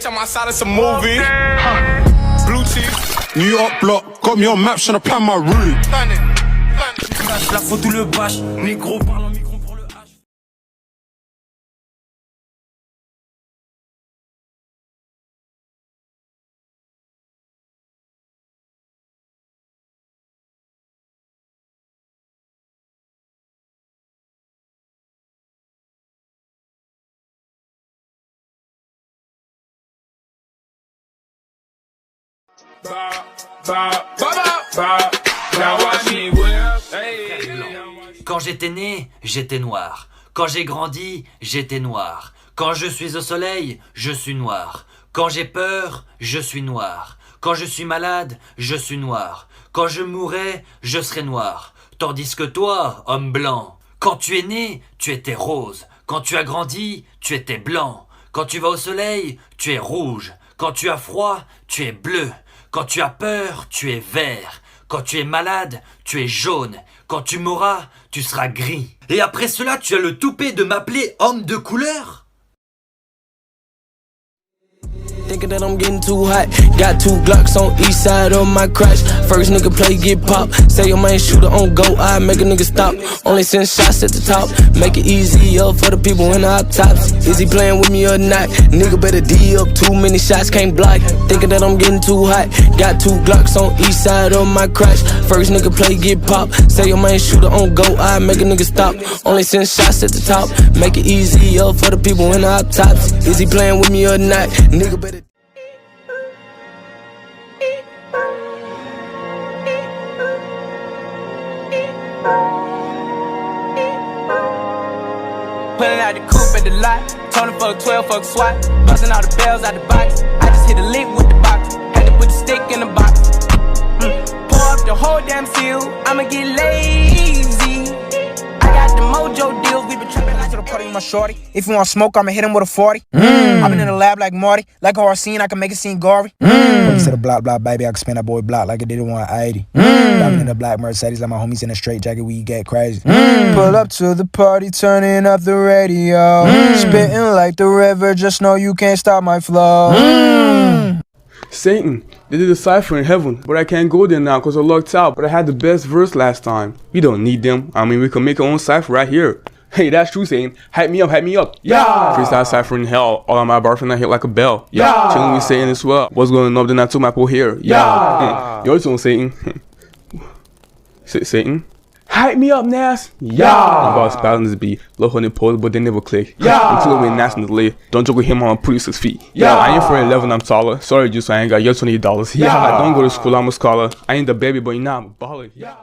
bitch, I'm outside of some movie. Blue cheese. New York block, got me on maps trying to plan my route. La faute ou le bâche, négro parle en micro pour le H. Quand j'étais né, j'étais noir. Quand j'ai grandi, j'étais noir. Quand je suis au soleil, je suis noir. Quand j'ai peur, je suis noir. Quand je suis malade, je suis noir. Quand je mourrai, je serai noir. Tandis que toi, homme blanc, quand tu es né, tu étais rose. Quand tu as grandi, tu étais blanc. Quand tu vas au soleil, tu es rouge. Quand tu as froid, tu es bleu. Quand tu as peur, tu es vert. Quand tu es malade, tu es jaune. Quand tu mourras, tu seras gris. Et après cela, tu as le toupet de m'appeler homme de couleur? Thinking that I'm getting too hot. Got 2 Glocks on each side of my crotch. First nigga play, get pop. Say your main shooter on go, I make a nigga stop. Only send shots at the top. Make it easier for the people in the hot tops. Is he playing with me or not? Nigga better D up, too many shots, can't block. Thinking that I'm getting too hot. Got 2 Glocks on each side of my crotch. First nigga play, get pop. Say your main shooter on go, I make a nigga stop. Only send shots at the top. Make it easier for the people in the hot tops. Is he playing with me or not? Nigga better. Pulling out the coupe at the lot. Told him fuck 12, fuck SWAT. Busting all the bells out the box. I just hit a lick with the box. Had to put the stick in the box. Pour up the whole damn seal. I'ma get lazy. I got the mojo deals. We been trapping like to the party with my shorty. If you want smoke, I'ma hit him with a 40. I've been in the lab like Marty. Like a horror scene, I can make it seem gory. When you said a block, baby, I can spin that boy block like it did it 180. Driving in a black Mercedes like my homies in a straight jacket, we get crazy. Pull up to the party, turning up the radio. Spitting like the river, just know you can't stop my flow. Satan, they did a cipher in heaven, but I can't go there now cause I'm locked out. But I had the best verse last time. We don't need them. I mean, we can make our own cipher right here. Hey, that's true, Satan. Hype me up, hype me up. Yeah. Freestyle cipher in hell. All of my barfing, I hit like a bell. Yeah. Chilling with Satan as well. What's going on? Then I took my pull here. Yeah. Your turn, Satan. Satan. Hype me up, Nas. Yeah. I'm about to spout on this beat. Low 100 pose, but they never click. Yeah. Until we Nas in the lid. Don't joke with him, I'm pretty 6 feet. Yeah. I ain't for 11, I'm taller. Sorry, just I ain't got your $28. Yeah. I don't go to school, I'm a scholar. I ain't the baby, but you know I'm a baller. Yeah.